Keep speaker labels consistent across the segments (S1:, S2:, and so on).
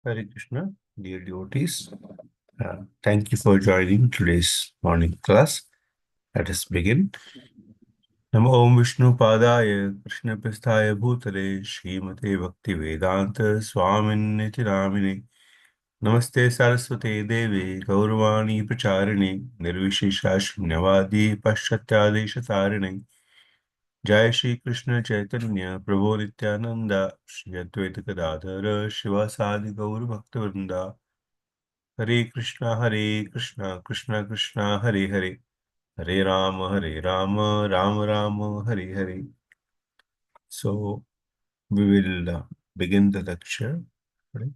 S1: Hare Krishna, dear devotees. Thank you for joining today's morning class. Let us begin. Namo Om Vishnu Padaya Krishna Prasthaya Bhutale Srimate Bhakti Vedanta Swamin Niti Namine Namaste Saraswate Deve Gauravani Pracharine Nirvishesha Shunyavadi Paschatyadesh Tarine Jai Shri Krishna Chaitanya Prabhu Nityananda Shri Advaita Gadadhara Shivasadi Gaur Bhaktivinoda Hare Krishna, Krishna Krishna, Hare Hare, Hare Rama, Rama Rama, Hare Hare. So we will begin the lecture. Right?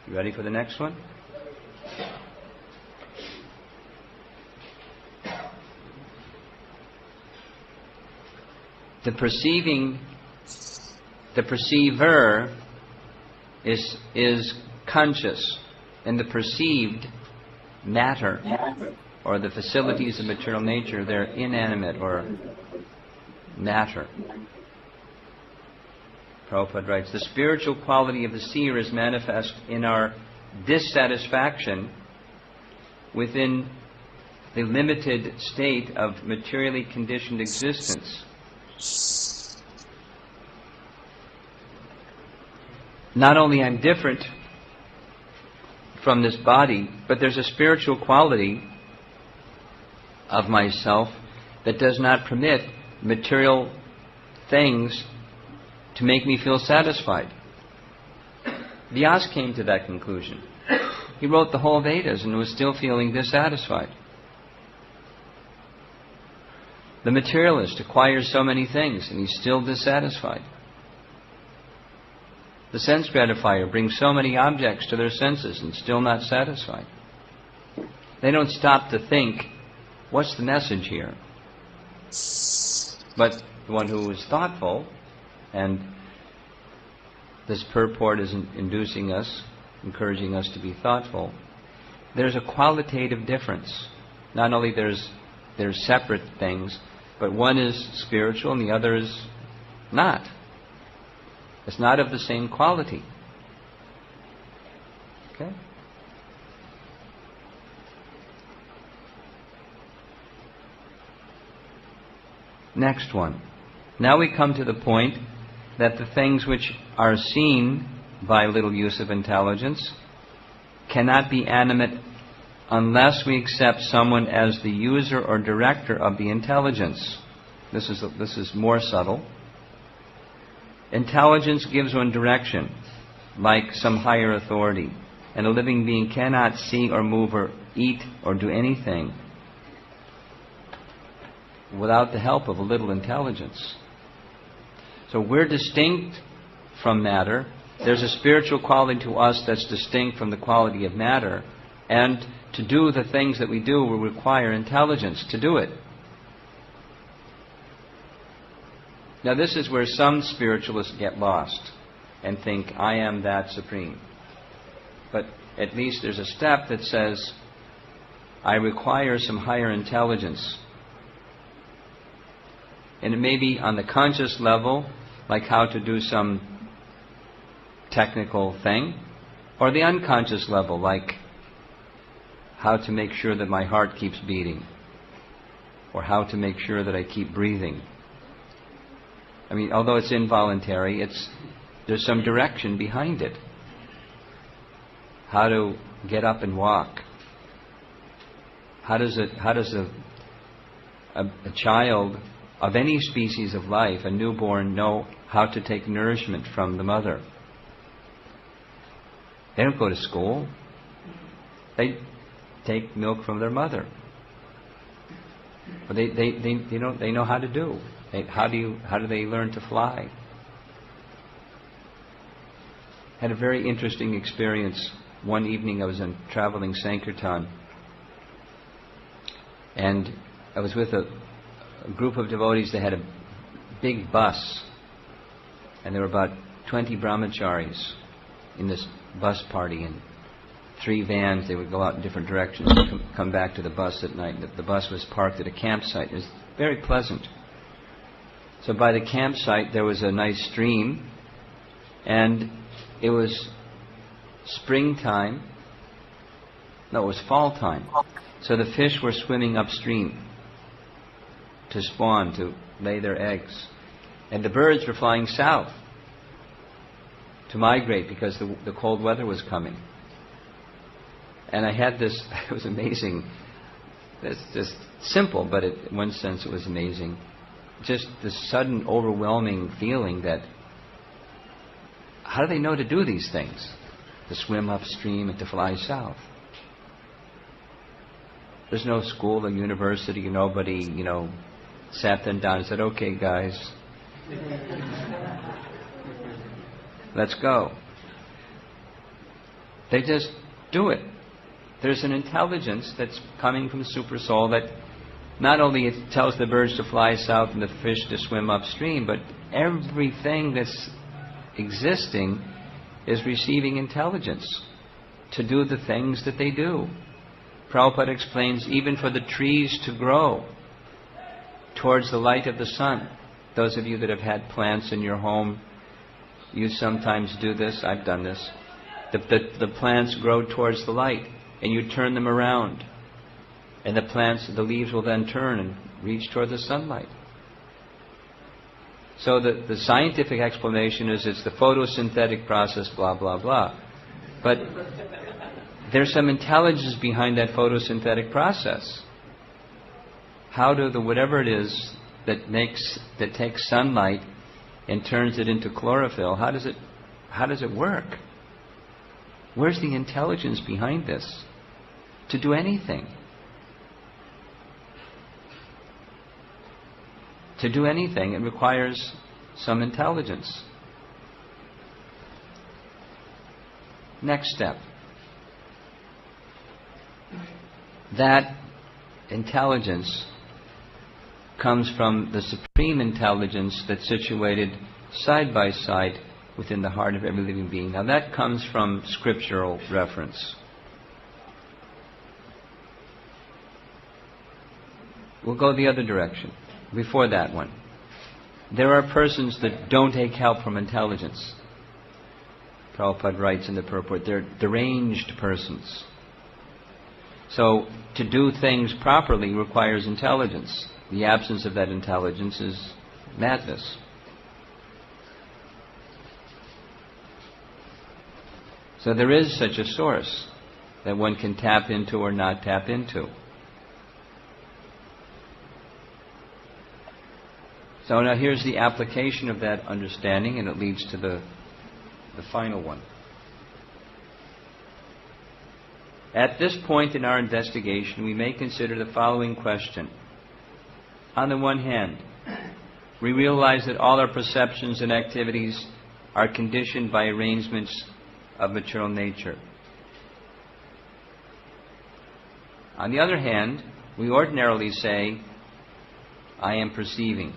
S2: You ready for the next one? The perceiver is conscious, and the perceived matter, or the facilities of material nature, they're inanimate or matter. Prabhupada writes, the spiritual quality of the seer is manifest in our dissatisfaction within the limited state of materially conditioned existence. Not only I'm different from this body, but there's a spiritual quality of myself that does not permit material things to make me feel satisfied. Vyasa came to that conclusion. He wrote the whole Vedas and was still feeling dissatisfied. The materialist acquires so many things and he's still dissatisfied. The sense gratifier brings so many objects to their senses and still not satisfied. They don't stop to think, what's the message here? But the one who is thoughtful, and this purport is inducing us, encouraging us to be thoughtful, there's a qualitative difference. Not only there's separate things, but one is spiritual and the other is not. It's not of the same quality. Okay? Next one. Now we come to the point that the things which are seen by little use of intelligence cannot be animate unless we accept someone as the user or director of the intelligence. This is more subtle. Intelligence gives one direction, like some higher authority, and a living being cannot see or move or eat or do anything without the help of a little intelligence. So we're distinct from matter. There's a spiritual quality to us that's distinct from the quality of matter, and to do the things that we do will require intelligence to do it. Now this is where some spiritualists get lost and think, I am that supreme. But at least there's a step that says, I require some higher intelligence. And it may be on the conscious level, like how to do some technical thing, or the unconscious level, like how to make sure that my heart keeps beating, or how to make sure that I keep breathing. I mean, although it's involuntary, there's some direction behind it. How to get up and walk. How does a child of any species of life, a newborn, know how to take nourishment from the mother? They don't go to school. They take milk from their mother. But they know how to do. How do they learn to fly? Had a very interesting experience. One evening I was in traveling Sankirtan, and I was with a group of devotees. They had a big bus, and there were about 20 brahmacharis in this bus party, and 3 vans. They would go out in different directions and come back to the bus at night. The bus was parked at a campsite. It was very pleasant. So by the campsite there was a nice stream, and it was springtime. No, it was fall time. So the fish were swimming upstream to spawn, to lay their eggs. And the birds were flying south to migrate because the cold weather was coming. And I had this, it was amazing. It's just simple, but in one sense it was amazing. Just this sudden overwhelming feeling that, how do they know to do these things? To swim upstream and to fly south. There's no school or university, nobody, sat them down and said, okay guys, let's go. They just do it. There's an intelligence that's coming from Super Soul that not only it tells the birds to fly south and the fish to swim upstream, but everything that's existing is receiving intelligence to do the things that they do. Prabhupada explains, even for the trees to grow towards the light of the sun. Those of you that have had plants in your home, you sometimes do this. I've done this. The plants grow towards the light, and you turn them around, and the leaves will then turn and reach toward the sunlight. So the scientific explanation is it's the photosynthetic process, blah, blah, blah. But there's some intelligence behind that photosynthetic process. How do whatever it is that takes sunlight and turns it into chlorophyll, how does it work? Where's the intelligence behind this? To do anything. To do anything, it requires some intelligence. Next step. That intelligence comes from the supreme intelligence that's situated side by side within the heart of every living being. Now that comes from scriptural reference. We'll go the other direction. Before that one, there are persons that don't take help from intelligence. Prabhupada writes in the purport, they're deranged persons. So to do things properly requires intelligence. The absence of that intelligence is madness. So there is such a source that one can tap into or not tap into. So now here's the application of that understanding, and it leads to the final one. At this point in our investigation, we may consider the following question. On the one hand, we realize that all our perceptions and activities are conditioned by arrangements of material nature. On the other hand, we ordinarily say, I am perceiving,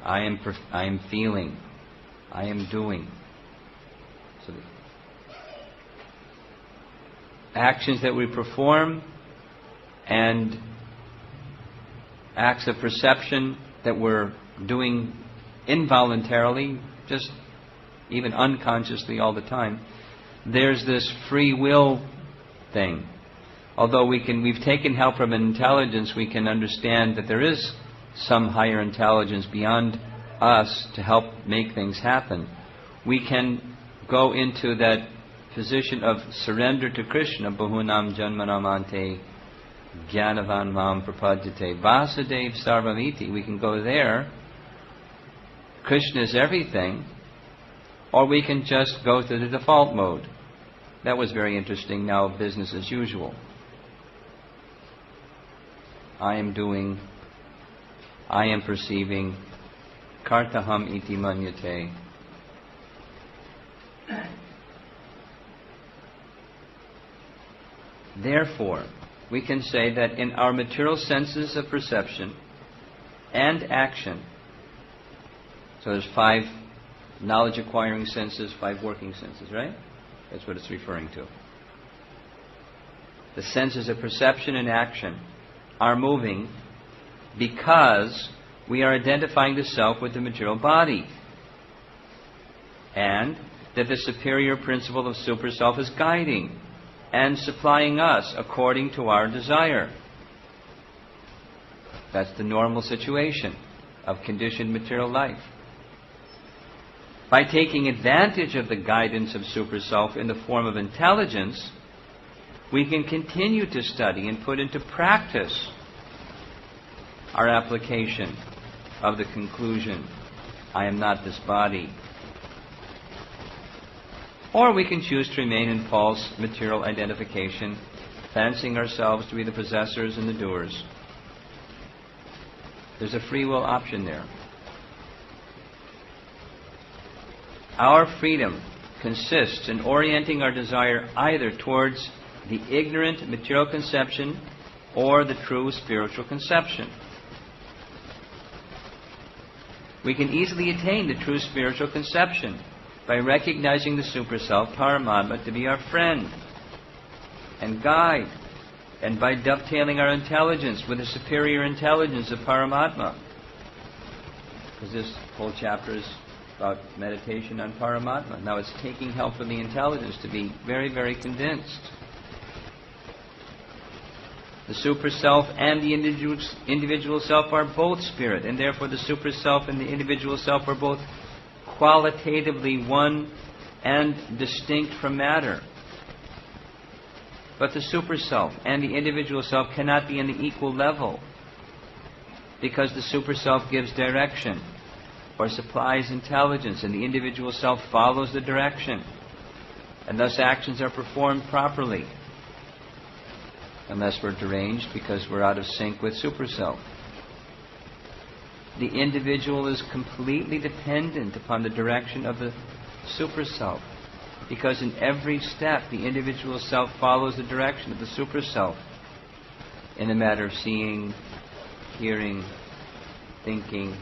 S2: I am feeling, I am doing. So the actions that we perform and acts of perception that we're doing involuntarily, just even unconsciously all the time, there's this free will thing. Although we've taken help from an intelligence, we can understand that there is some higher intelligence beyond us to help make things happen. We can go into that position of surrender to Krishna, Bahunam Janmanamante Jnanavan Mam Prapadyate Vasudev Sarvamiti. We can go there. Krishna is everything. Or we can just go to the default mode. That was very interesting. Now business as usual. I am doing, I am perceiving, kartaham iti manyate. Therefore, we can say that in our material senses of perception and action, so there's 5 knowledge acquiring senses, 5 working senses, right? That's what it's referring to. the senses of perception and action, are moving because we are identifying the self with the material body, and that the superior principle of super-self is guiding and supplying us according to our desire. That's the normal situation of conditioned material life. By taking advantage of the guidance of super-self in the form of intelligence, we can continue to study and put into practice our application of the conclusion, I am not this body. Or we can choose to remain in false material identification, fancying ourselves to be the possessors and the doers. There's a free will option there. Our freedom consists in orienting our desire either towards the ignorant material conception or the true spiritual conception. We can easily attain the true spiritual conception by recognizing the super-self, Paramatma, to be our friend and guide, and by dovetailing our intelligence with the superior intelligence of Paramatma. Because this whole chapter is about meditation on Paramatma. Now it's taking help from the intelligence to be very, very convinced. The super-self and the individual self are both spirit, and therefore the super-self and the individual self are both qualitatively one and distinct from matter. But the super-self and the individual self cannot be on the equal level, because the super-self gives direction or supplies intelligence, and the individual self follows the direction, and thus actions are performed properly, unless we're deranged because we're out of sync with super-self. The individual is completely dependent upon the direction of the super-self, because in every step the individual self follows the direction of the super-self in the matter of seeing, hearing, thinking,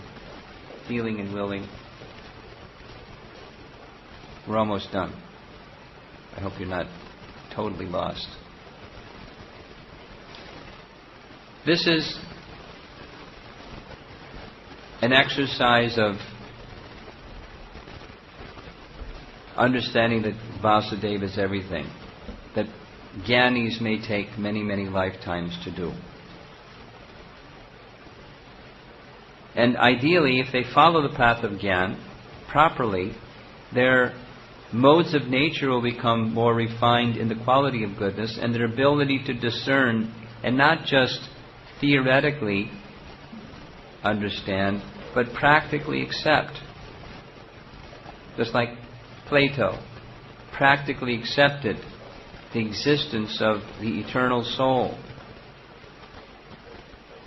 S2: feeling and willing. We're almost done. I hope you're not totally lost. This is an exercise of understanding that Vasudeva is everything, that Jnanis may take many, many lifetimes to do. And ideally, if they follow the path of Jnana properly, their modes of nature will become more refined in the quality of goodness, and their ability to discern and not just theoretically understand, but practically accept. Just like Plato practically accepted the existence of the eternal soul.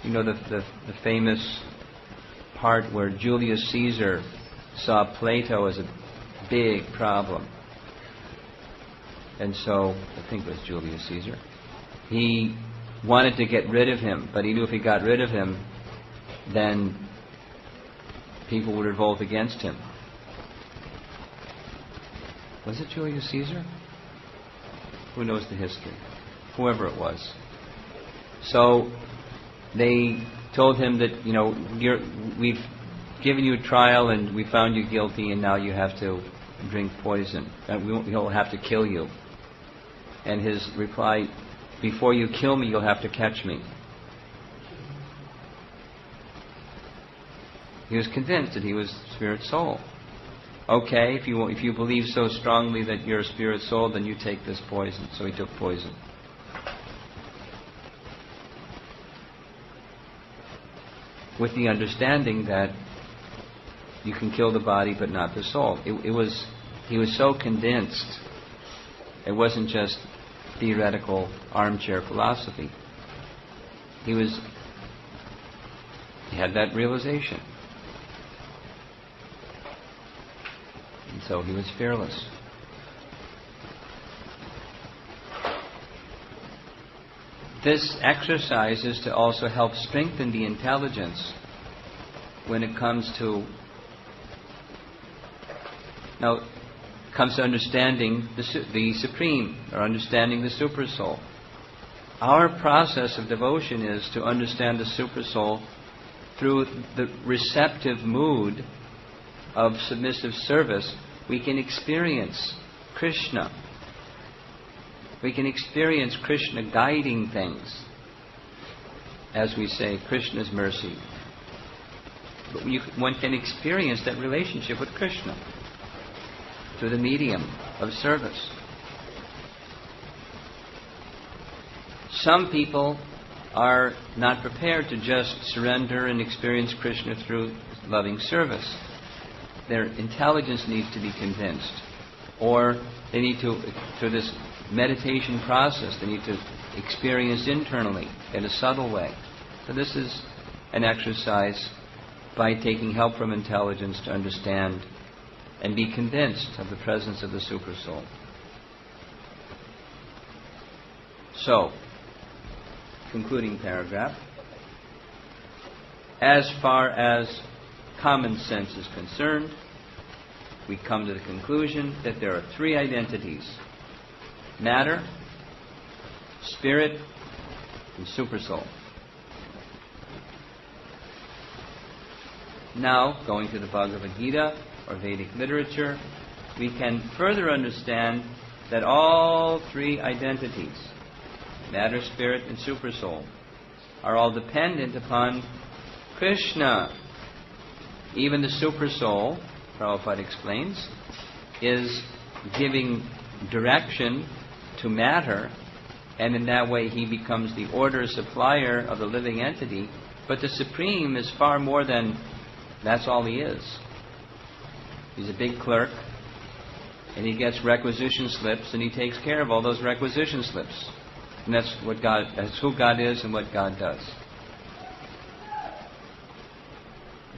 S2: You know the famous part where Julius Caesar saw Plato as a big problem. And so, I think it was Julius Caesar, he wanted to get rid of him, but he knew if he got rid of him, then people would revolt against him. Was it Julius Caesar? Who knows the history? Whoever it was. So they told him that, we've given you a trial and we found you guilty, and now you have to drink poison. We'll have to kill you. And his reply, before you kill me, you'll have to catch me. He was convinced that he was spirit soul. Okay, if you believe so strongly that you're a spirit soul, then you take this poison. So he took poison. With the understanding that you can kill the body but not the soul. He was so convinced. It wasn't just theoretical armchair philosophy. He had that realization. And so he was fearless. This exercise is to also help strengthen the intelligence when it comes to understanding the Supreme, or understanding the Super Soul. our process of devotion is to understand the Supersoul through the receptive mood of submissive service. We can experience Krishna. We can experience Krishna guiding things. As we say, Krishna's mercy. But one can experience that relationship with Krishna through the medium of service. Some people are not prepared to just surrender and experience Krishna through loving service. Their intelligence needs to be convinced. Or they need to, through this meditation process, they need to experience internally in a subtle way. So this is an exercise by taking help from intelligence to understand and be convinced of the presence of the Supersoul. So, concluding paragraph. As far as common sense is concerned, we come to the conclusion that there are three identities: matter, spirit, and supersoul. Now, going to the Bhagavad Gita or Vedic literature, we can further understand that all three identities, matter, spirit, and supersoul, are all dependent upon Krishna. Even the supersoul, Prabhupada explains, is giving direction to matter, and in that way he becomes the order supplier of the living entity. But the Supreme is far more than that's all he is. He's a big clerk, and he gets requisition slips, and he takes care of all those requisition slips. And that's who God is and what God does.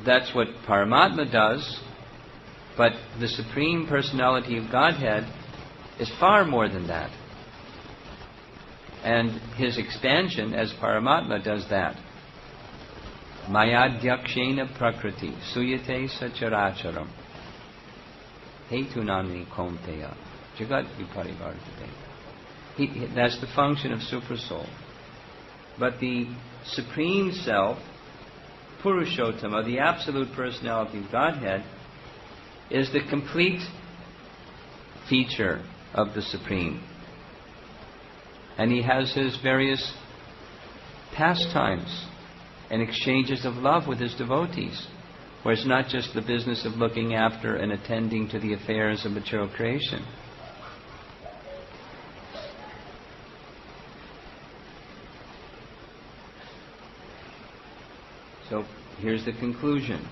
S2: That's what Paramatma does, but the Supreme Personality of Godhead is far more than that. And his expansion as Paramatma does that. Mayadhyakshena prakriti suyate sacharacharam hetunani komteya jagat viparivartate. That's the function of Supersoul. But the Supreme Self, Purushottama, the Absolute Personality of Godhead, is the complete feature of the Supreme. And he has his various pastimes and exchanges of love with his devotees, where it's not just the business of looking after and attending to the affairs of material creation. So here's the conclusion.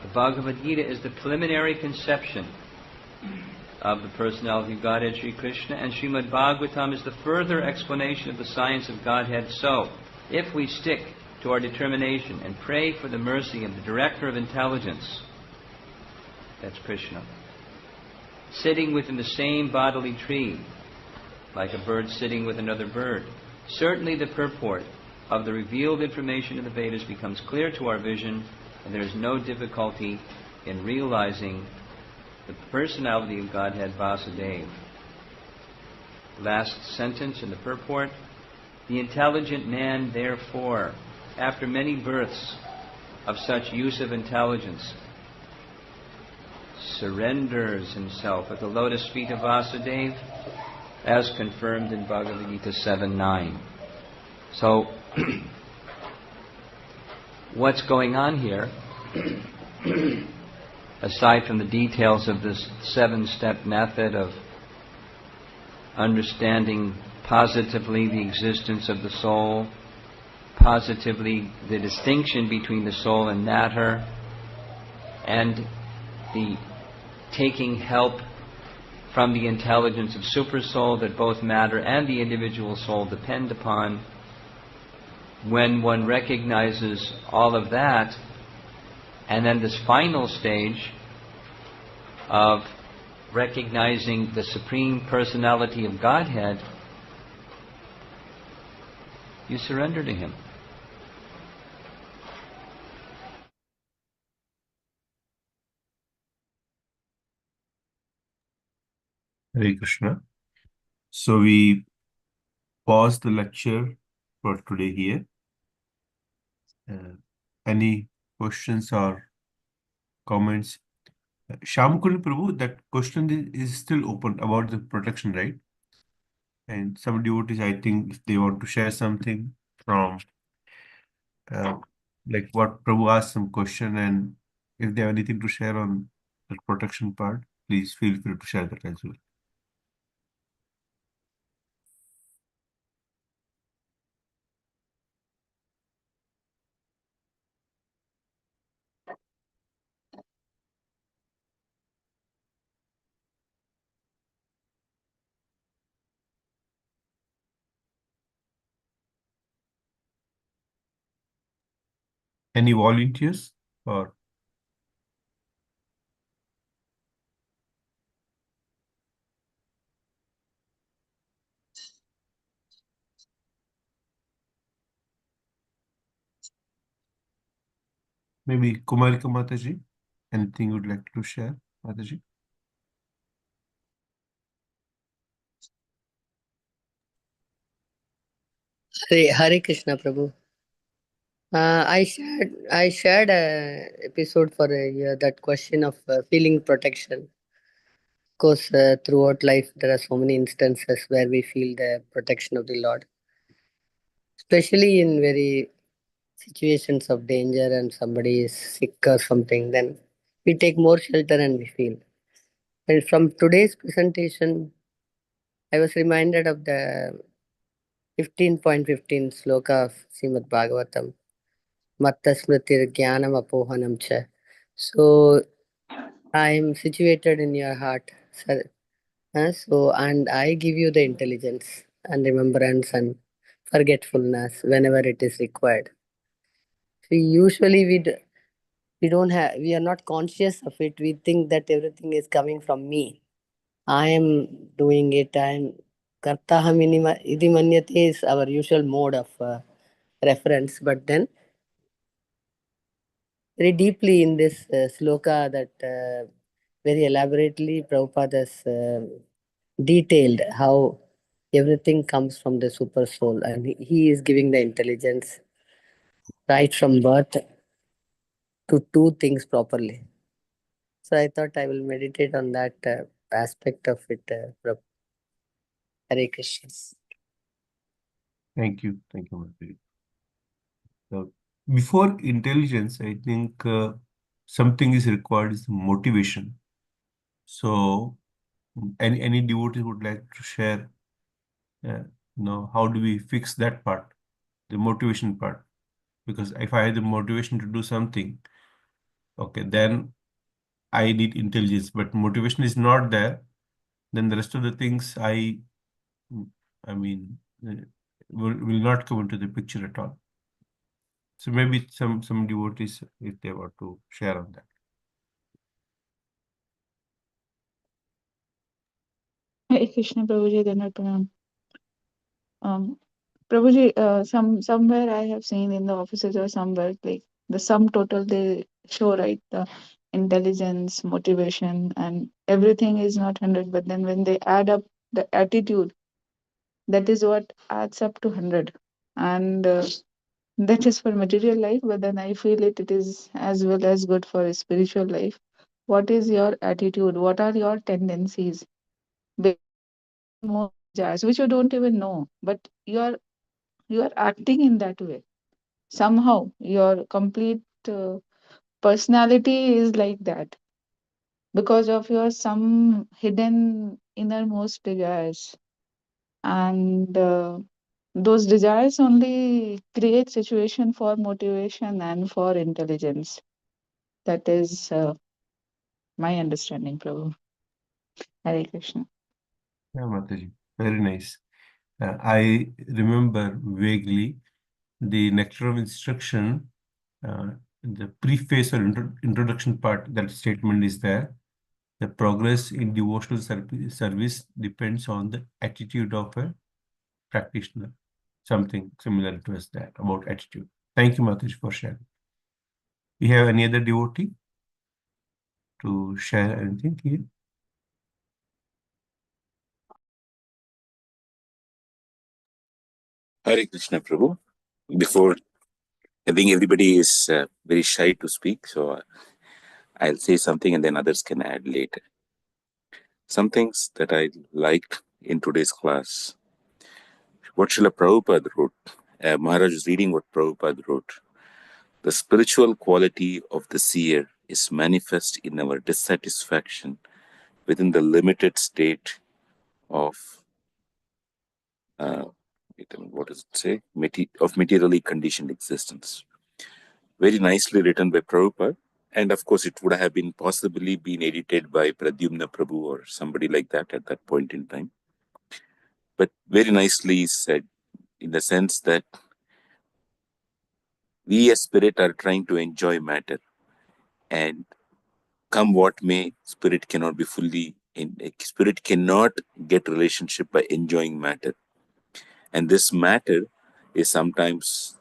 S2: The Bhagavad Gita is the preliminary conception of the personality of Godhead, Sri Krishna, and Srimad Bhagavatam is the further explanation of the science of Godhead. So, if we stick to our determination and pray for the mercy of the Director of Intelligence, that's Krishna, sitting within the same bodily tree, like a bird sitting with another bird, certainly the purport of the revealed information in the Vedas becomes clear to our vision, and there is no difficulty in realizing the personality of Godhead Vasudeva. Last sentence in the purport: the intelligent man, therefore, after many births of such use of intelligence, surrenders himself at the lotus feet of Vasudeva, as confirmed in Bhagavad Gita 7:9. So, what's going on here, aside from the details of this 7-step method of understanding positively the existence of the soul, positively the distinction between the soul and matter, and the taking help from the intelligence of Supersoul that both matter and the individual soul depend upon, when one recognizes all of that, and then this final stage of recognizing the Supreme Personality of Godhead, you surrender to Him.
S1: Hare Krishna. So we pause the lecture for today here. Any questions or comments? Shamkul Prabhu, that question is still open about the protection, right? And some devotees, I think, if they want to share something from, uh, like what Prabhu asked some question, and if they have anything to share on the protection part, please feel free to share that as well. Any volunteers or maybe Kumarika Mataji? Anything you would like to share, Mataji?
S3: Hare Krishna Prabhu. I shared a episode for that question of feeling protection. Of course, throughout life there are so many instances where we feel the protection of the Lord, especially in very situations of danger and somebody is sick or something. Then we take more shelter and we feel. And from today's presentation, I was reminded of the 15.15 sloka of Srimad Bhagavatam. Matta smritir jnanam apohanam cha. So I am situated in your heart, sir. And I give you the intelligence and remembrance and forgetfulness whenever it is required. So usually we don't have, we are not conscious of it. We think that everything is coming from me. I am doing it. I am kartaham iti manyate is our usual mode of reference. But then very deeply in this sloka that very elaborately Prabhupada has detailed how everything comes from the super soul and he is giving the intelligence right from birth to do things properly. So I thought I will meditate on that aspect of it. Hare Krishna.
S1: Thank you. Thank you, Mataji. So before intelligence, I think something is required is motivation. So any devotee would like to share, how do we fix that part, the motivation part? Because if I have the motivation to do something, okay, then I need intelligence, but motivation is not there, then the rest of the things I mean, will not come into the picture at all. So maybe some devotees, if they were to share on that.
S4: Hare Krishna Prabhuji, Dandavat Pranam. Prabhuji, somewhere I have seen in the offices or somewhere like the sum total they show, right, the intelligence, motivation, and everything is not 100, but then when they add up the attitude, that is what adds up to 100. And that is for material life, but then I feel it is as well as good for a spiritual life. What is your attitude? What are your tendencies? More desires, which you don't even know, but you are acting in that way. Somehow your complete personality is like that because of your some hidden innermost desires, and those desires only create situation for motivation and for intelligence. That is my understanding, Prabhu. Hare Krishna.
S1: Yeah, Mataji, very nice. I remember vaguely the nectar of instruction, the preface or introduction part, that statement is there. The progress in devotional service depends on the attitude of a practitioner. Something similar to us that about attitude. Thank you, Mataji, for sharing. We have any other devotee to share anything here?
S5: Hare Krishna Prabhu. Before, I think everybody is very shy to speak, so I'll say something and then others can add later. Some things that I liked in today's class. What Srila Prabhupada wrote. Maharaj is reading what Prabhupada wrote. The spiritual quality of the seer is manifest in our dissatisfaction within the limited state of what does it say? Of materially conditioned existence. Very nicely written by Prabhupada. And of course, it would have been possibly been edited by Pradyumna Prabhu or somebody like that at that point in time. But very nicely said, in the sense that we as spirit are trying to enjoy matter. And come what may, spirit cannot be fully in. Spirit cannot get relationship by enjoying matter. And this matter is sometimes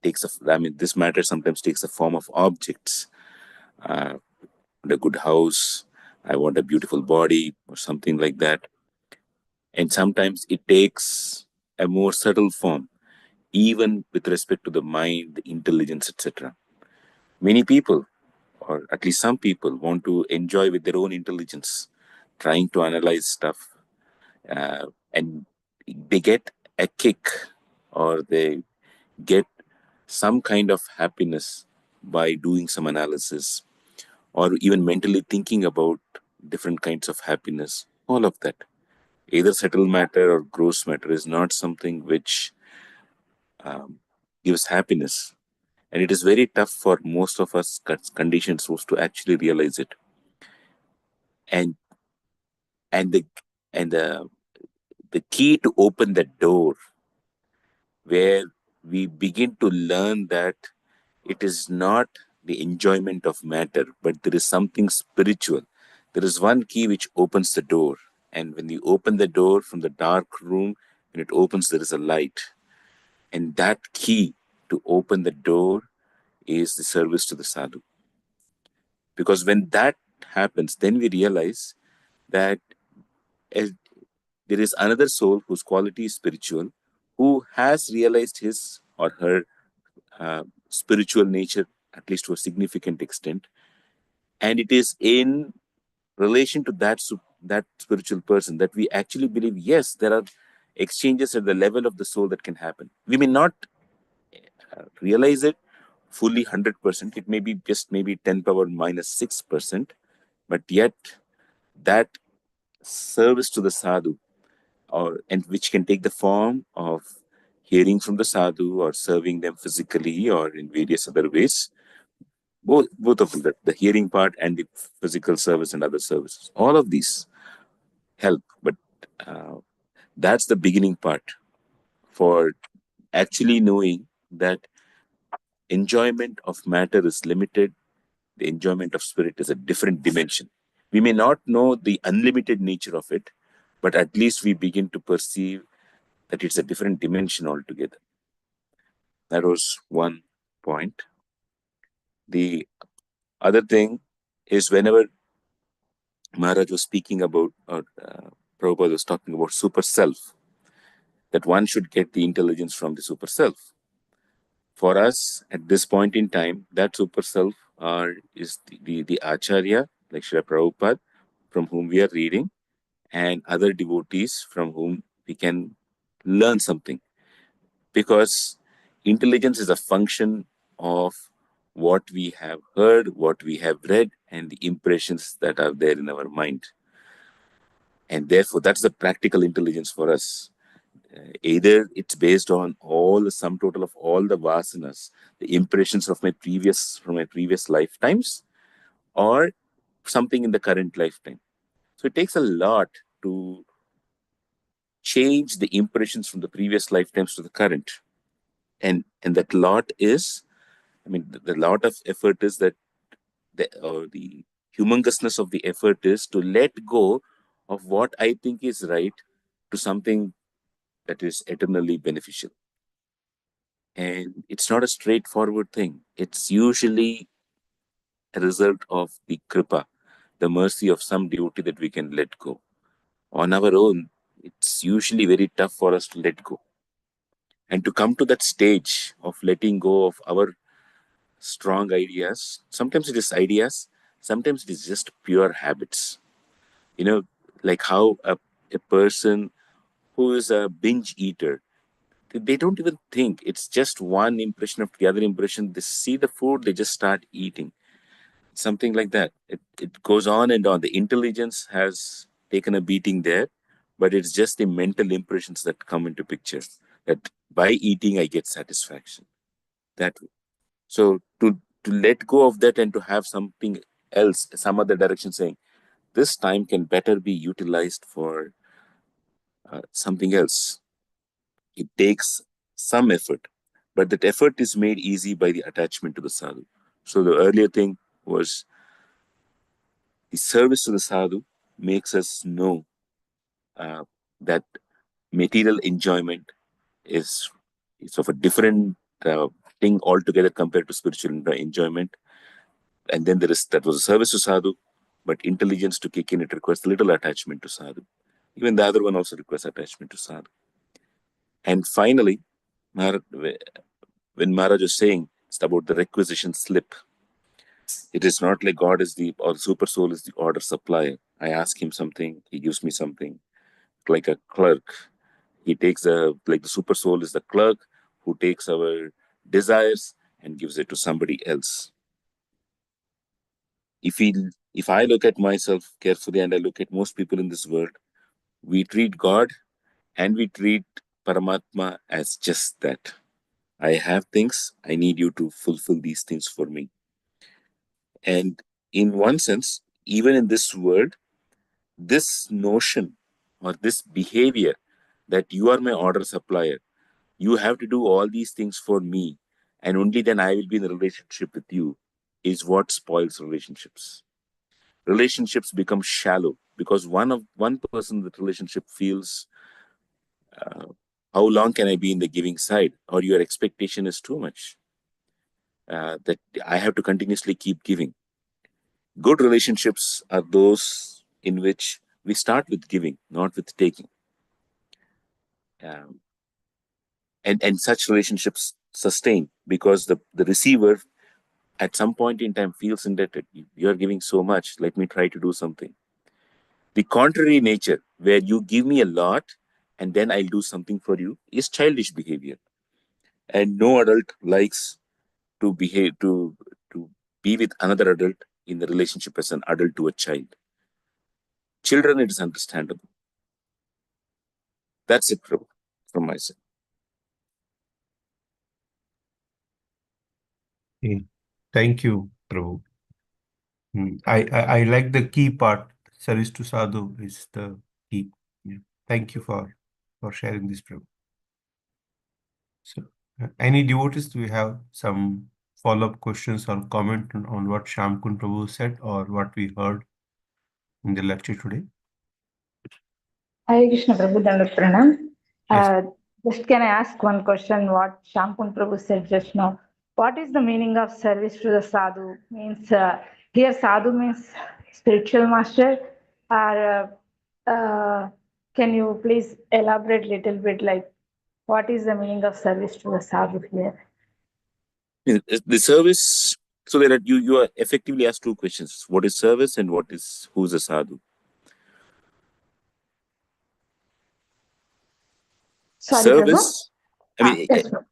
S5: this matter sometimes takes the form of objects. A good house, I want a beautiful body, or something like that. And sometimes it takes a more subtle form, even with respect to the mind, the intelligence, etc. Many people, or at least some people, want to enjoy with their own intelligence, trying to analyze stuff, and they get a kick, or they get some kind of happiness by doing some analysis, or even mentally thinking about different kinds of happiness. All of that, either subtle matter or gross matter, is not something which gives happiness. And it is very tough for most of us conditioned souls to actually realize it. And and the and the key to open that door, where we begin to learn that it is not the enjoyment of matter, but there is something spiritual. There is one key which opens the door. And when you open the door from the dark room, when it opens, there is a light. And that key to open the door is the service to the sadhu. Because when that happens, then we realize that there is another soul whose quality is spiritual, who has realized his or her spiritual nature, at least to a significant extent. And it is in relation to that spiritual person that we actually believe, yes, there are exchanges at the level of the soul that can happen. We may not realize it fully 100%. It may be just maybe 10 power minus 6%, but yet that service to the sadhu, and which can take the form of hearing from the sadhu or serving them physically or in various other ways. Both of them, the hearing part and the physical service and other services, all of these help. But that's the beginning part for actually knowing that enjoyment of matter is limited. The enjoyment of spirit is a different dimension. We may not know the unlimited nature of it, but at least we begin to perceive that it's a different dimension altogether. That was one point. The other thing is, whenever Maharaj was speaking about, or Prabhupada was talking about super self, that one should get the intelligence from the super self. For us, at this point in time, that super self is the Acharya, like Srila Prabhupada, from whom we are reading, and other devotees from whom we can learn something. Because intelligence is a function of what we have heard, what we have read, and the impressions that are there in our mind. And therefore, that's the practical intelligence for us. Either it's based on all the sum total of all the vasanas, the impressions of from my previous lifetimes, or something in the current lifetime. So it takes a lot to change the impressions from the previous lifetimes to the current. And that lot is, the lot of effort is that the humongousness of the effort is to let go of what I think is right to something that is eternally beneficial. And it's not a straightforward thing. It's usually a result of the kripa, the mercy of some devotee, that we can let go. On our own, it's usually very tough for us to let go. And to come to that stage of letting go of our strong ideas, sometimes it is ideas, sometimes it is just pure habits. Like how a person who is a binge eater, they don't even think. It's just one impression of the other impression. They see the food, they just start eating. Something like that. It goes on and on. The intelligence has taken a beating there, but it's just the mental impressions that come into picture. That by eating, I get satisfaction. That way. So to let go of that and to have something else, some other direction, saying this time can better be utilized for something else. It takes some effort, but that effort is made easy by the attachment to the sadhu. So the earlier thing was the service to the sadhu makes us know uh, that material enjoyment is of a different thing altogether compared to spiritual enjoyment. And then that was a service to sadhu, but intelligence to kick in, it requires little attachment to sadhu. Even the other one also requires attachment to sadhu. And finally, when Maharaj was saying it's about the requisition slip, it is not like God is or the super soul is the order supplier. I ask him something, he gives me something, like a clerk. He takes like the super soul is the clerk who takes our desires and gives it to somebody else. If I look at myself carefully and I look at most people in this world, we treat God and we treat Paramatma as just that. I have things, I need you to fulfill these things for me. And in one sense, even in this world, this notion or this behavior that you are my order supplier, you have to do all these things for me, and only then I will be in a relationship with you, is what spoils relationships. Relationships become shallow because one person in that relationship feels, how long can I be in the giving side, or your expectation is too much, that I have to continuously keep giving. Good relationships are those in which we start with giving, not with taking. Um, and such relationships sustain because the receiver at some point in time feels indebted. You're giving so much, let me try to do something. The contrary nature, where you give me a lot and then I'll do something for you, is childish behavior. And no adult likes to behave to be with another adult in the relationship as an adult to a child. Children, it is understandable. That's it from my side.
S1: Okay. Thank you, Prabhu. I like the key part. Service to sadhu is the key. Yeah. Thank you for sharing this, Prabhu. So, any devotees, do we have some follow-up questions or comment on what Shamkun Prabhu said or what we heard in the lecture today?
S4: Hare Krishna Prabhu Dandavat Pranam.
S1: Yes.
S4: Just can I ask one question? What Shampun Prabhu said just now. What is the meaning of service to the sadhu? Means here sadhu means spiritual master, or can you please elaborate little bit like what is the meaning of service to the sadhu here?
S5: The service, so that you are effectively asked two questions: what is service and who's a sadhu?
S4: Sorry, Prabhu.
S5: Service, I mean,
S4: Yes, Prabhu.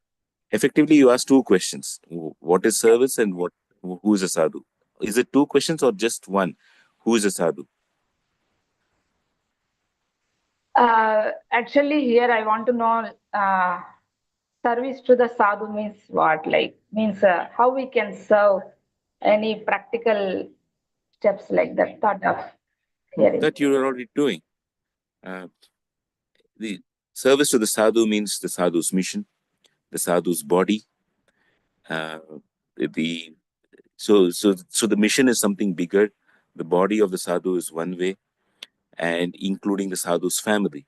S5: effectively you ask two questions: what is service and who is a sadhu? Is it two questions or just one? Who is a sadhu?
S4: Actually, here I want to know service to the sadhu means what? Like means how we can serve, any practical steps like that thought of hearing.
S5: That you are already doing. Uh, the service to the sadhu means the sadhu's mission, the sadhu's body. Uh, the so the mission is something bigger. The body of the sadhu is one way, and including the sadhu's family.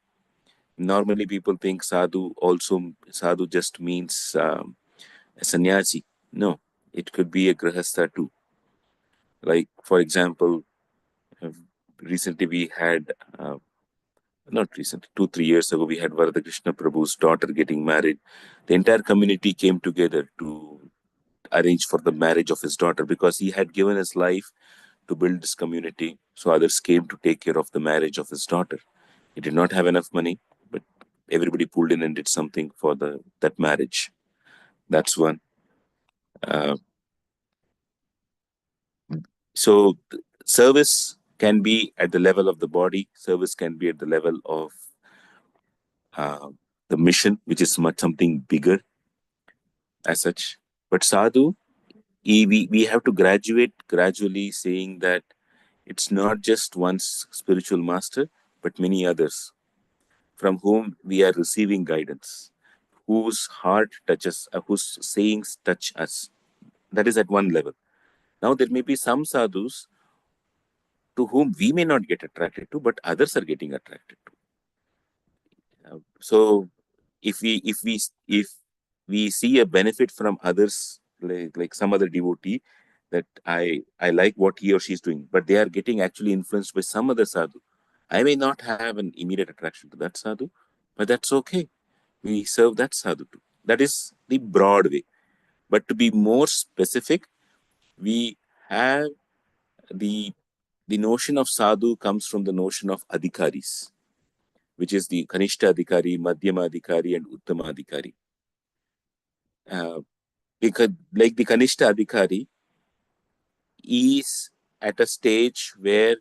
S5: Normally, people think sadhu just means a sannyasi. No, it could be a grahastha too. Like for example, uh, recently we had not recently, 2-3 years ago, we had Varada Krishna Prabhu's daughter getting married. The entire community came together to arrange for the marriage of his daughter because he had given his life to build this community. So others came to take care of the marriage of his daughter. He did not have enough money, but everybody pulled in and did something for that marriage. That's one. Uh, so service can be at the level of the body. Service can be at the level of uh, the mission, which is much something bigger as such. But sadhu, we have to graduate gradually, saying that it's not just one spiritual master, but many others from whom we are receiving guidance, whose heart touches, whose sayings touch us. That is at one level. Now, there may be some sadhus to whom we may not get attracted to, but others are getting attracted to. So, if we see a benefit from others, like some other devotee, that I like what he or she is doing, but they are getting actually influenced by some other sadhu. I may not have an immediate attraction to that sadhu, but that's okay. We serve that sadhu too. That is the broad way. But to be more specific, we have the notion of sadhu comes from the notion of adhikaris, which is the Kanishta Adhikari, Madhyama Adhikari, and Uttama Adhikari. Because, like the Kanishta Adhikari is at a stage where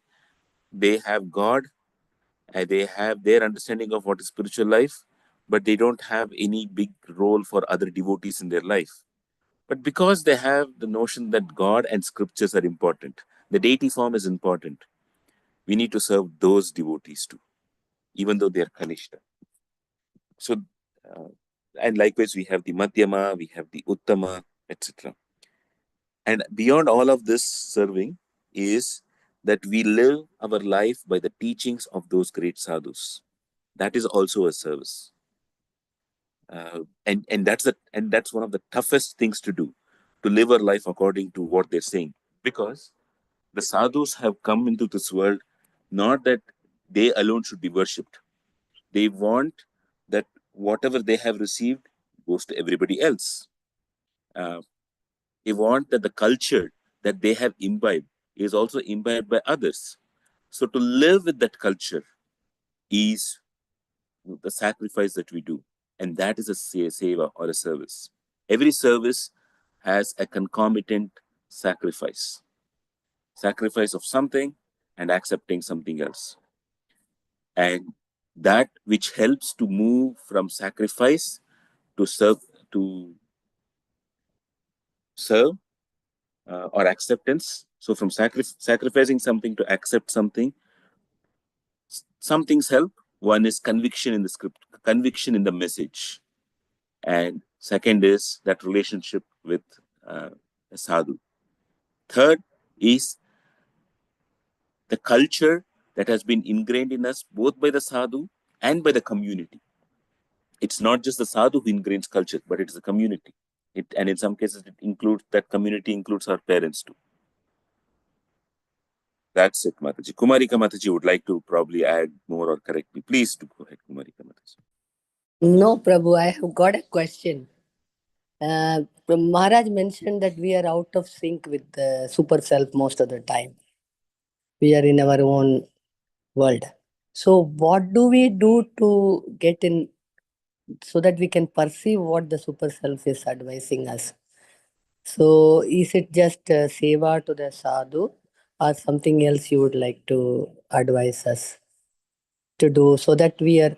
S5: they have God and they have their understanding of what is spiritual life, but they don't have any big role for other devotees in their life. But because they have the notion that God and scriptures are important, the deity form is important, we need to serve those devotees too, even though they are Kanishta. So, uh, and likewise, we have the Madhyama, we have the Uttama, etc. And beyond all of this serving is that we live our life by the teachings of those great sadhus. That is also a service. And that's one of the toughest things to do, to live our life according to what they're saying. Because the sadhus have come into this world not that they alone should be worshipped. They want that whatever they have received goes to everybody else. Uh, they want that the culture that they have imbibed is also imbibed by others. So to live with that culture is the sacrifice that we do. And that is a seva or a service. Every service has a concomitant sacrifice. Sacrifice of something and accepting something else. And that which helps to move from sacrifice to serve or acceptance. So from sacrificing something to accept something, some things help. One is conviction in the script, conviction in the message. And second is that relationship with a sadhu. Third is the culture that has been ingrained in us both by the sadhu and by the community. It's not just the sadhu who ingrains culture, but it's the community. And in some cases, that community includes our parents too. That's it, Mataji. Kumarika Mataji would like to probably add more or correct me. Please do go ahead, Kumarika Mataji.
S3: No, Prabhu, I have got a question. Maharaj mentioned that we are out of sync with the super self most of the time. We are in our own world. So, what do we do to get in so that we can perceive what the super self is advising us? So, is it just seva to the sadhu or something else you would like to advise us to do so that we are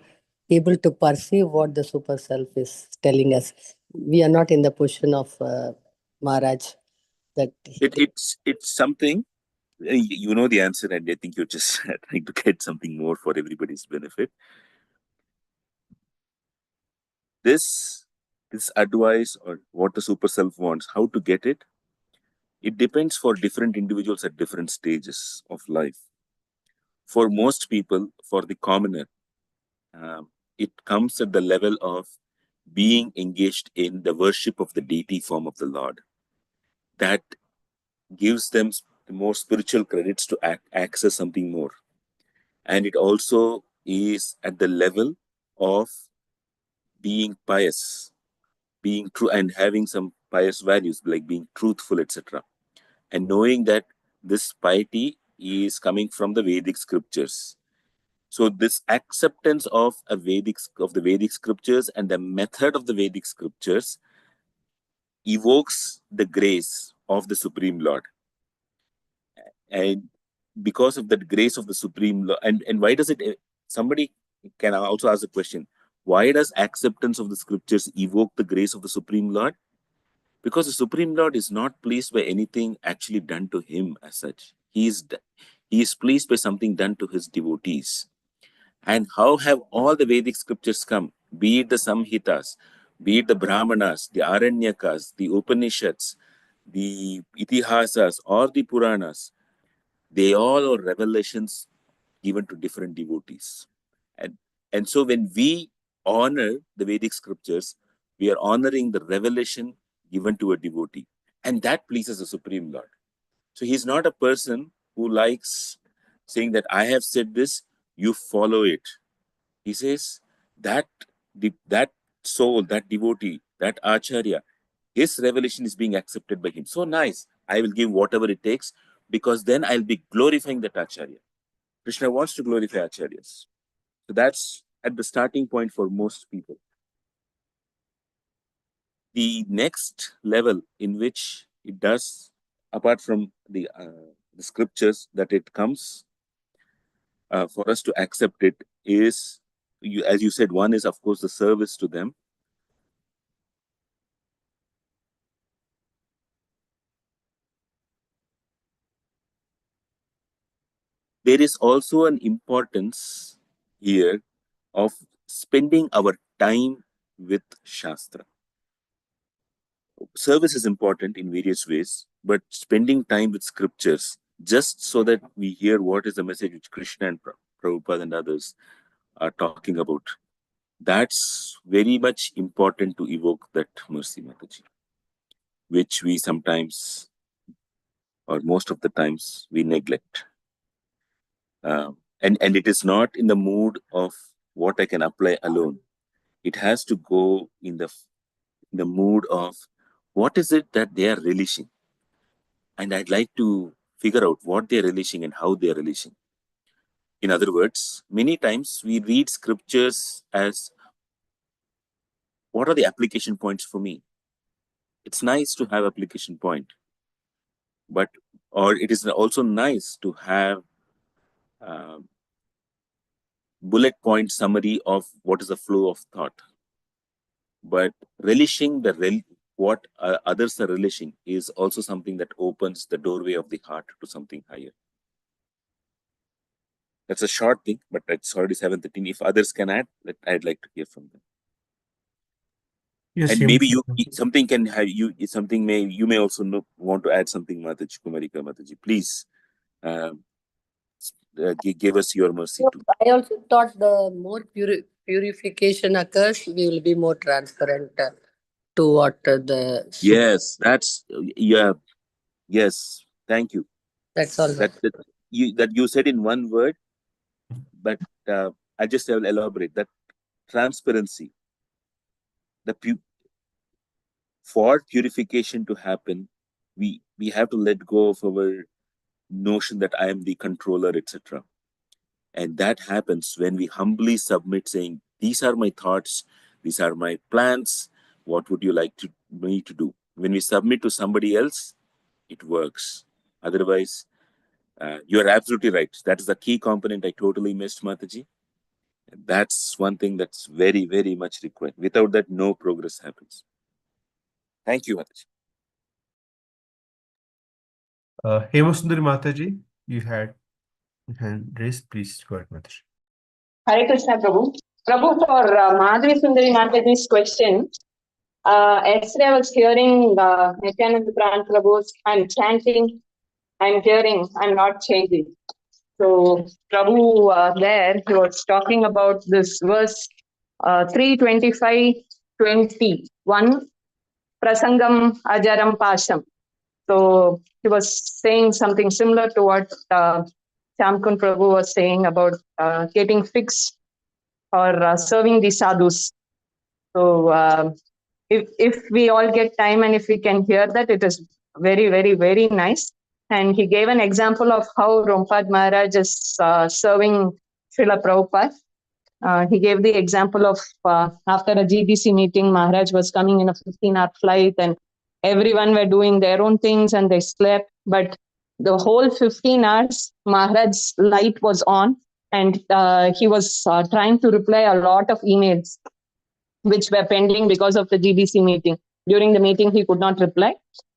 S3: able to perceive what the super self is telling us? We are not in the position of Maharaj that
S5: It's something, you know the answer, and I think you're just trying to get something more for everybody's benefit. This advice or what the super self wants, how to get it, it depends for different individuals at different stages of life. For most people, for the commoner, it comes at the level of being engaged in the worship of the deity form of the Lord. That gives them the more spiritual credits to access something more. And it also is at the level of being pious, being true, and having some pious values like being truthful, etc. And knowing that this piety is coming from the Vedic scriptures. So this acceptance of the Vedic scriptures and the method of the Vedic scriptures evokes the grace of the Supreme Lord. And because of that grace of the Supreme Lord, and why does it, somebody can also ask the question, why does acceptance of the scriptures evoke the grace of the Supreme Lord? Because the Supreme Lord is not pleased by anything actually done to him as such. He is pleased by something done to his devotees. And how have all the Vedic scriptures come? Be it the Samhitas, be it the Brahmanas, the Aranyakas, the Upanishads, the Itihasas, or the Puranas, they all are revelations given to different devotees. And so when we honor the Vedic scriptures, we are honoring the revelation given to a devotee. And that pleases the Supreme Lord. So he's not a person who likes saying that I have said this, you follow it. He says that that soul, that devotee, that acharya, his revelation is being accepted by him. So nice. I will give whatever it takes, because then I'll be glorifying that acharya. Krishna wants to glorify acharyas. So that's at the starting point for most people. The next level in which it does, apart from the scriptures that it comes for us to accept it, is, as you said, one is of course the service to them. There is also an importance here of spending our time with Shastra. Service is important in various ways, but spending time with scriptures just so that we hear what is the message which Krishna and Prabhupada and others are talking about, that's very much important to evoke that mercy, Mataji, which we sometimes, or most of the times, we neglect. And it is not in the mood of what I can apply alone. It has to go in the mood of what is it that they are relishing. And I'd like to figure out what they're relishing and how they're relishing. In other words, many times we read scriptures as, what are the application points for me? It's nice to have application point, but, or it is also nice to have bullet point summary of what is the flow of thought. But relishing what others are relishing is also something that opens the doorway of the heart to something higher. That's a short thing, but it's already 7:13. If others can add, I'd like to hear from them.
S1: Yes,
S5: And maybe something can have you may also want to add something, Mataji, Kumarika Mataji. Please give us your mercy too.
S3: I also thought the more purification occurs, we will be more transparent to what the.
S5: Yes, that's yes. Thank you.
S3: That's all.
S5: That you said in one word, but I just will elaborate that transparency. For purification to happen, we have to let go of our notion that I am the controller, etc. And that happens when we humbly submit, saying, these are my thoughts, these are my plans, what would you like me to do? When we submit to somebody else, it works. Otherwise, you're absolutely right. That is the key component I totally missed, Mataji. That's one thing that's very, very much required. Without that, no progress happens. Thank you, Mataji.
S1: Hemasundari Mataji, you had hand raised. Please go ahead, Mataji.
S6: Hare Krishna, Prabhu. Prabhu, for Madhvi Sundari Mataji's question, yesterday I was hearing Nityananda Pran Prabhu's, I'm chanting, I'm hearing, I'm not changing. So Prabhu there, he was talking about this verse 3:25:21, Prasangam Ajaram Pasham. So he was saying something similar to what Shamkun Prabhu was saying about getting fixed or serving the sadhus. So if we all get time and if we can hear that, it is very, very, very nice. And he gave an example of how Rompad Maharaj is serving Srila Prabhupada. He gave the example of after a GBC meeting, Maharaj was coming in a 15-hour flight and everyone were doing their own things and they slept. But the whole 15 hours, Maharaj's light was on and he was trying to reply a lot of emails which were pending because of the GBC meeting. During the meeting, he could not reply.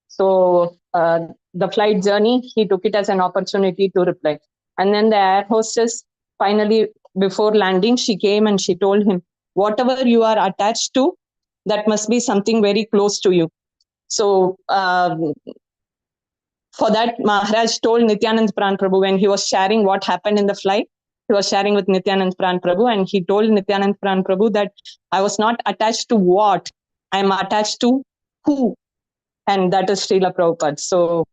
S6: So the flight journey, he took it as an opportunity to reply. And then the air hostess, finally, before landing, she came and she told him, whatever you are attached to, that must be something very close to you. So for that, Maharaj told Nityanand Pran Prabhu when he was sharing what happened in the flight. He was sharing with Nityanand Pran Prabhu and he told Nityanand Pran Prabhu that I was not attached to what, I am attached to who, and that is Srila Prabhupada. So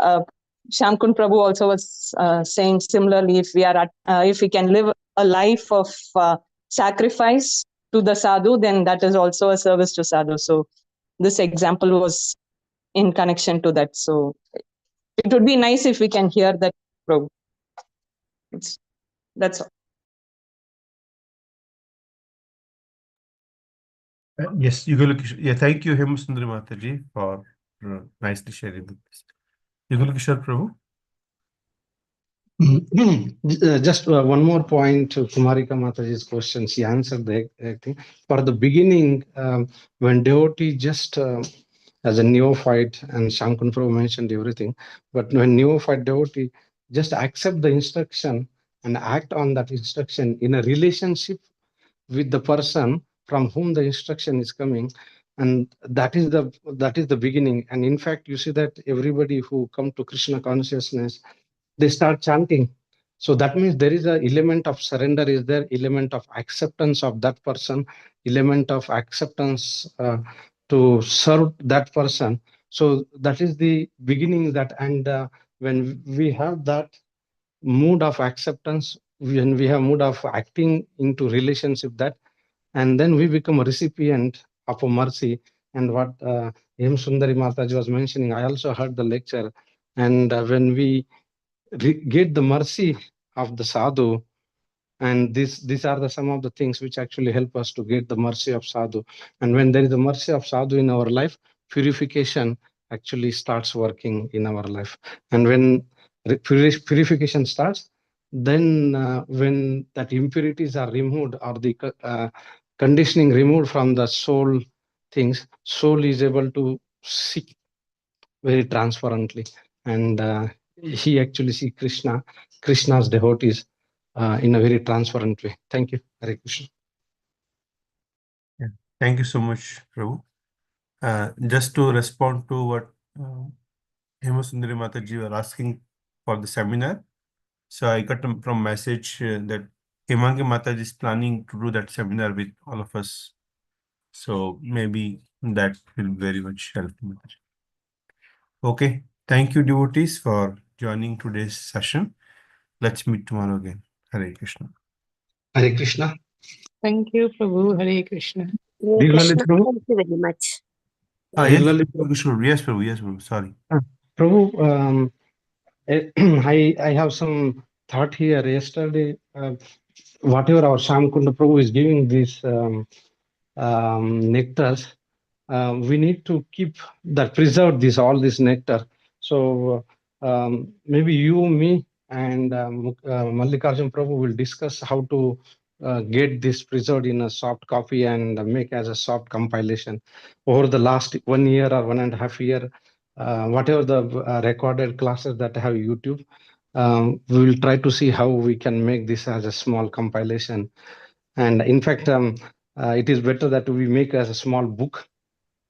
S6: Shamkun Prabhu also was saying similarly, if we can live a life of sacrifice to the sadhu, then that is also a service to sadhu. So this example was in connection to that. So it would be nice if we can hear that, Prabhu. That's all.
S1: Yes, Yugalakishore. Yeah, thank you, Hemasundari Mataji, for nicely sharing this. Yugalakishore Prabhu.
S7: Just one more point to Kumarika Mataji's question. She answered the thing. For the beginning, when devotee just as a neophyte, and Shankun Prabhu mentioned everything, but when neophyte devotee just accept the instruction and act on that instruction in a relationship with the person from whom the instruction is coming, and that is the beginning. And in fact, you see that everybody who come to Krishna consciousness, they start chanting. So that means there is an element of surrender, is there element of acceptance of that person, element of acceptance to serve that person. So that is the beginning. That and when we have that mood of acceptance, when we have mood of acting into relationship, that and then we become a recipient of a mercy. And what M. Sundari Mataji was mentioning, I also heard the lecture. And when we get the mercy of the sadhu, and these are the some of the things which actually help us to get the mercy of sadhu. And when there is the mercy of sadhu in our life, purification actually starts working in our life. And when purification starts, then when that impurities are removed, or the conditioning removed from the soul things, soul is able to see very transparently. And he actually see Krishna's devotees in a very transparent way. Thank you. Hare Krishna.
S1: Yeah. Thank you so much, Prabhu. Just to respond to what Hemasundari Mataji were asking for the seminar. So I got from message that Hemangi Mataji is planning to do that seminar with all of us. So maybe that will very much help. Okay. Thank you, devotees, for joining today's session. Let's meet tomorrow again. Hare Krishna.
S7: Hare Krishna.
S3: Thank you, Prabhu. Hare Krishna.
S7: Hare Krishna.
S3: Thank you very much.
S1: Yes,
S7: Lalit.
S1: Prabhu. Yes, Prabhu. Yes, Prabhu. Sorry.
S7: Prabhu, I have some thought here. Yesterday, whatever our Shamkunda Prabhu is giving these nectars, we need to keep that, preserve this, all this nectar. So maybe you, me, and Mallikarjun Prabhu will discuss how to get this preserved in a soft copy and make as a soft compilation over the last 1 year or 1.5 year. Whatever the recorded classes that have YouTube, we will try to see how we can make this as a small compilation. And in fact, it is better that we make as a small book,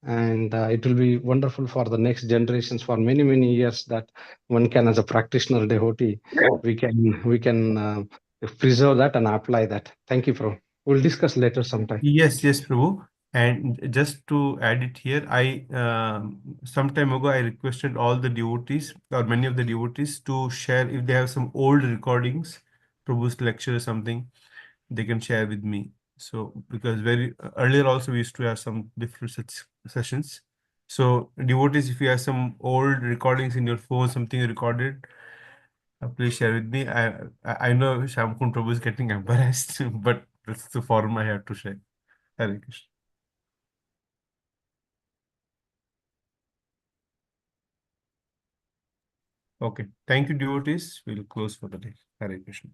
S7: and it will be wonderful for the next generations for many, many years, that one can, as a practitioner devotee, we can preserve that and apply that. Thank you, Prabhu. We'll discuss later sometime.
S1: Yes, Prabhu. And just to add it here, I some time ago I requested all the devotees, or many of the devotees, to share if they have some old recordings, Prabhu's lecture or something, they can share with me. So because very earlier also we used to have some different sessions. So devotees, if you have some old recordings in your phone, something you recorded, please share with me. I know Shamkun Prabhu is getting embarrassed, but that's the forum I have to share. Hare Krishna. Okay. Thank you, devotees. We'll close for the day. Hare Krishna.